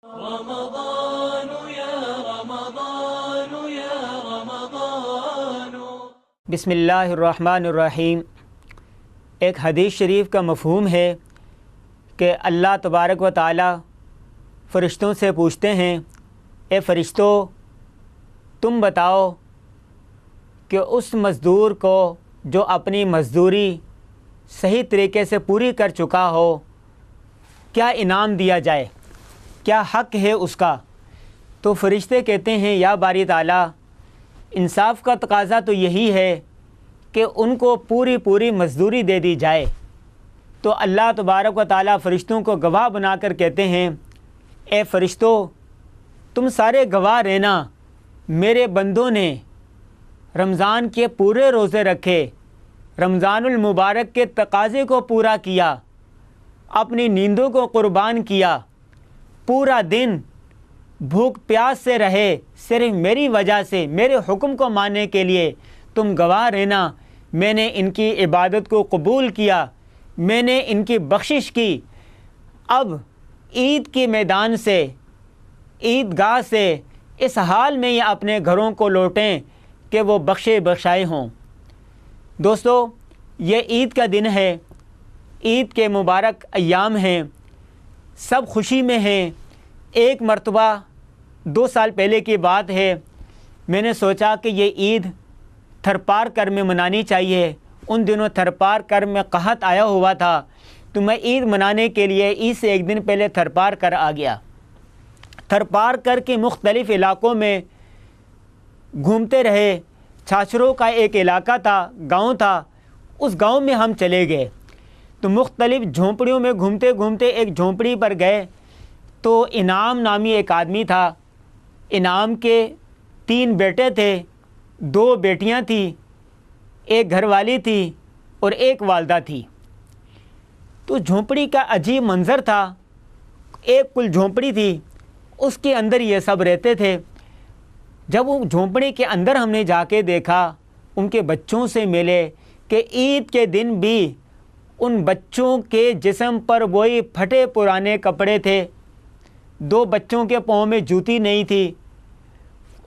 رمضان يا رمضان يا رمضان۔ بسم اللہ الرحمن الرحیم۔ ایک حدیث شریف کا مفہوم ہے کہ اللہ تبارک و تعالی فرشتوں سے پوچھتے ہیں، اے فرشتوں، تم بتاؤ کہ اس مزدور کو جو اپنی مزدوری صحیح طریقے سے پوری کر چکا ہو کیا انعام دیا جائے، کیا حق ہے اس کا؟ تو فرشتے کہتے ہیں، یا باری تعالیٰ، انصاف کا تقاضا تو یہی ہے کہ ان کو پوری مزدوری دے دی جائے۔ تو اللہ تبارک و تعالیٰ فرشتوں کو گواہ بنا کر کہتے ہیں، اے فرشتوں، تم سارے گواہ رہنا، میرے بندوں نے رمضان کے پورے روزے رکھے، رمضان المبارک کے تقاضے کو پورا کیا، اپنی نیندوں کو قربان کیا، پورا دن بھوک پیاس سے رہے، صرف میری وجہ سے، میرے حکم کو ماننے کے لیے۔ تم گواہ رہنا، میں نے ان کی عبادت کو قبول کیا، میں نے ان کی بخشش کی۔ اب عید کے میدان سے، عیدگاہ سے اس حال میں یہ اپنے گھروں کو لوٹیں کہ وہ بخشے بخشائے ہوں۔ دوستو، یہ عید کا دن ہے، عید کے مبارک ایام ہیں، سب خوشی میں ہیں۔ ایک مرتبہ 2 سال پہلے کی بات ہے، میں نے سوچا کہ یہ عید تھرپارکر میں منانی چاہیے۔ ان دنوں تھرپارکر میں قحط آیا ہوا تھا، تو میں عید منانے کے لیے عید سے ایک دن پہلے تھرپارکر آ گیا۔ تھرپارکر کے مختلف علاقوں میں گھومتے رہے۔ چھاچروں کا ایک علاقہ تھا، گاؤں تھا، اس گاؤں میں ہم چلے گئے۔ تو مختلف جھونپڑیوں میں گھومتے گھومتے ایک جھونپڑی پر گئے، تو انعام نامی ایک آدمی تھا۔ انعام کے 3 بیٹے تھے، 2 بیٹیاں تھیں، ایک گھر والی تھی اور ایک والدہ تھی۔ تو جھونپڑی کا عجیب منظر تھا، ایک کل جھونپڑی تھی، اس کے اندر یہ سب رہتے تھے۔ جب وہ جھونپڑی کے اندر ہم نے جا کے دیکھا، ان کے بچوں سے ملے کہ عید کے دن بھی ان بچوں کے جسم پر وہی پھٹے پرانے کپڑے تھے، 2 بچوں کے پاؤں میں جوتی نہیں تھی۔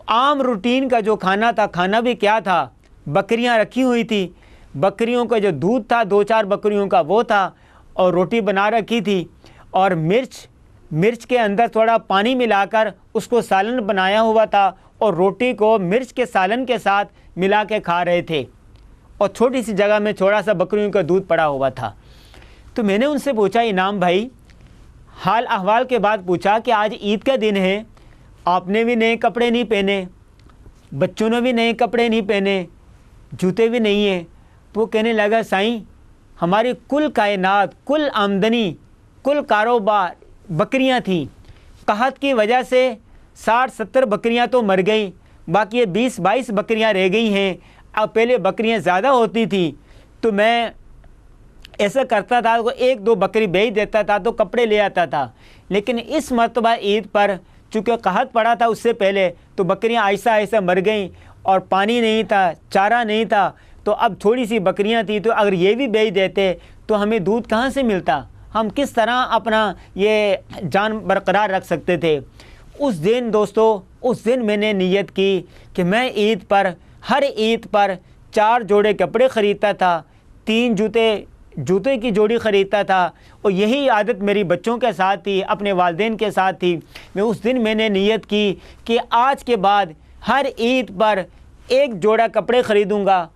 عام روٹین کا جو کھانا تھا، کھانا بھی کیا تھا، بکریاں رکھی ہوئی تھی، بکریوں کا جو دودھ تھا 2-4 بکریوں کا وہ تھا، اور روٹی بنا رکھی تھی، اور مرچ کے اندر تھوڑا پانی ملا کر اس کو سالن بنایا ہوا تھا، اور روٹی کو مرچ کے سالن کے ساتھ ملا کے کھا رہے تھے، اور چھوٹی سی جگہ میں تھوڑا سا بکریوں کا دودھ پڑا ہوا تھا۔ تو میں نے ان سے پوچھا، انعام بھائی، حال احوال کے بعد پوچھا کہ آج عید کا دن ہے، آپ نے بھی نئے کپڑے نہیں پہنے، بچوں نے بھی نئے کپڑے نہیں پہنے، جوتے بھی نہیں ہیں۔ تو وہ کہنے لگا، سائیں، ہماری کل کائنات، کل آمدنی، کل کاروبار بکریاں تھیں، قحط کی وجہ سے 60-70 بکریاں تو مر گئیں، باقی یہ 20-22 بکریاں رہ گئی ہیں۔ اب پہلے بکریاں زیادہ ہوتی تھیں، تو میں ایسا کرتا تھا کہ 1-2 بکری بیچ دیتا تھا تو کپڑے لے آتا تھا۔ لیکن اس مرتبہ عید پر چونکہ قحط پڑا تھا اس سے پہلے، تو بکریاں آہستہ آہستہ مر گئیں، اور پانی نہیں تھا، چارہ نہیں تھا، تو اب تھوڑی سی بکریاں تھیں، تو اگر یہ بھی بیچ دیتے تو ہمیں دودھ کہاں سے ملتا، ہم کس طرح اپنا یہ جان برقرار رکھ سکتے تھے۔ اس دن دوستو، اس دن میں نے نیت کی کہ میں عید پر، ہر عید پر 4 جوڑے کپڑے خریدتا تھا، 3 جوتے کی جوڑی خریدتا تھا، اور یہی عادت میری بچوں کے ساتھ تھی، اپنے والدین کے ساتھ تھی۔ اس دن میں نے نیت کی کہ آج کے بعد ہر عید پر 1 جوڑا کپڑے خریدوں گا،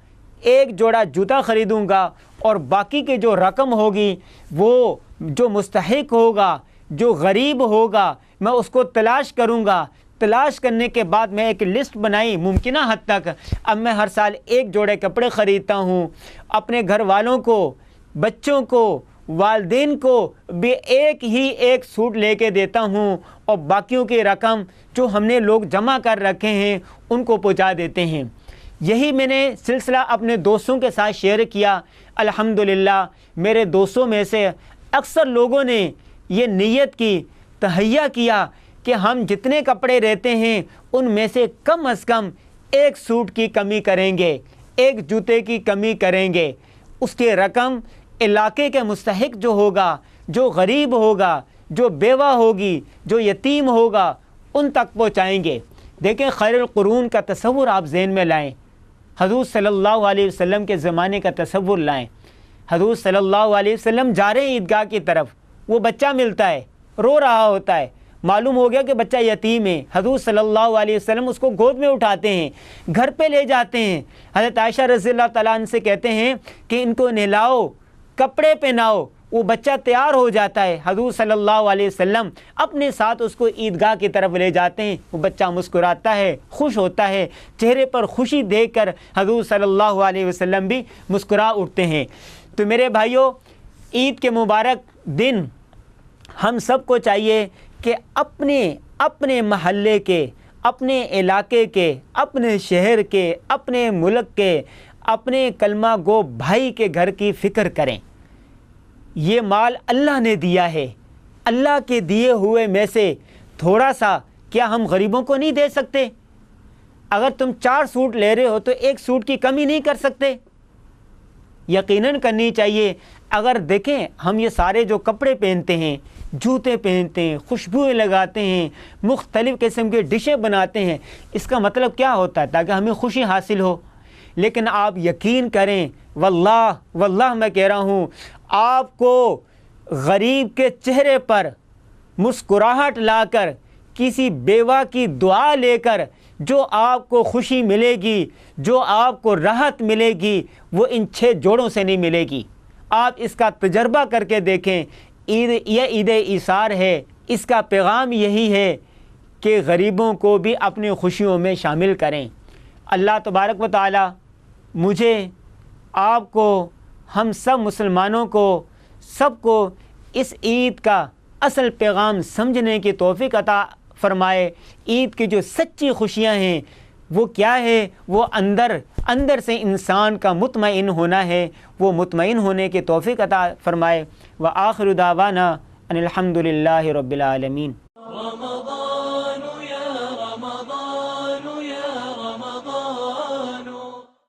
1 جوڑا جوتا خریدوں گا، اور باقی کی جو رقم ہوگی، وہ جو مستحق ہوگا، جو غریب ہوگا، میں اس کو تلاش کروں گا۔ تلاش کرنے کے بعد میں ایک لسٹ بنائی ممکنہ حد تک، اب میں ہر سال 1 جوڑے کپڑے خریدتا ہوں، اپنے گھر والوں کو، بچوں کو، والدین کو بھی ایک سوٹ لے کے دیتا ہوں، اور باقیوں کی رقم جو ہم نے لوگ جمع کر رکھے ہیں ان کو پہنچا دیتے ہیں۔ یہی میں نے سلسلہ اپنے دوستوں کے ساتھ شیئر کیا۔ الحمدللہ میرے دوستوں میں سے اکثر لوگوں نے یہ نیت کی، تہیہ کیا کہ ہم جتنے کپڑے رہتے ہیں ان میں سے کم از کم 1 سوٹ کی کمی کریں گے، 1 جوتے کی کمی کریں گے۔ اس کی رقم علاقے کے مستحق جو ہوگا، جو غریب ہوگا، جو بیوہ ہوگی، جو یتیم ہوگا، ان تک پہنچائیں گے۔ دیکھیں خیر القرون کا تصور آپ ذہن میں لائیں، حضور صلی اللہ علیہ وسلم کے زمانے کا تصور لائیں۔ حضور صلی اللہ علیہ وسلم جا رہے ہیں عیدگاہ کی طرف، وہ بچہ ملتا ہے، رو رہا ہوتا ہے، معلوم ہو گیا کہ بچہ یتیم ہے۔ حضور صلی اللہ علیہ وسلم اس کو گود میں اٹھاتے ہیں، گھر پہ لے جاتے ہیں۔ حضرت عائشہ رضی اللہ تعالیٰ عنہ سے کہتے ہیں کہ ان کو نہلاؤ، کپڑے پہناؤ۔ وہ بچہ تیار ہو جاتا ہے، حضور صلی اللہ علیہ وسلم اپنے ساتھ اس کو عیدگاہ کی طرف لے جاتے ہیں۔ وہ بچہ مسکراتا ہے، خوش ہوتا ہے، چہرے پر خوشی دیکھ کر حضور صلی اللہ علیہ وسلم بھی مسکرا اٹھتے ہیں۔ تو میرے بھائیوں، عید کے مبارک دن ہم سب کو چاہیے کہ اپنے محلے کے، اپنے علاقے کے، اپنے شہر کے، اپنے ملک کے، اپنے کلمہ گو بھائی کے گھر کی فکر کریں۔ یہ مال اللہ نے دیا ہے، اللہ کے دیے ہوئے میں سے تھوڑا سا کیا ہم غریبوں کو نہیں دے سکتے؟ اگر تم 4 سوٹ لے رہے ہو تو 1 سوٹ کی کمی نہیں کر سکتے؟ یقیناً کرنی چاہیے۔ اگر دیکھیں ہم یہ سارے جو کپڑے پہنتے ہیں، جوتے پہنتے ہیں، خوشبوئیں لگاتے ہیں، مختلف قسم کے ڈشیں بناتے ہیں، اس کا مطلب کیا ہوتا ہے؟ تاکہ ہمیں خوشی حاصل ہو۔ لیکن آپ یقین کریں، واللہ میں کہہ رہا ہوں، آپ کو غریب کے چہرے پر مسکراہٹ لا کر، کسی بیوہ کی دعا لے کر جو آپ کو خوشی ملے گی، جو آپ کو راحت ملے گی، وہ ان 6 جوڑوں سے نہیں ملے گی۔ آپ اس کا تجربہ کر کے دیکھیں۔ یہ عید ایثار ہے، اس کا پیغام یہی ہے کہ غریبوں کو بھی اپنی خوشیوں میں شامل کریں۔ اللہ تبارک و تعالی مجھے، آپ کو، ہم سب مسلمانوں کو، سب کو اس عید کا اصل پیغام سمجھنے کی توفیق عطا فرمائے۔ عید کی جو سچی خوشیاں ہیں وہ کیا ہے؟ وہ اندر سے انسان کا مطمئن ہونا ہے۔ وہ مطمئن ہونے کی توفیق عطا فرمائے۔ وآخر دعوانا ان الحمد للہ رب العالمین۔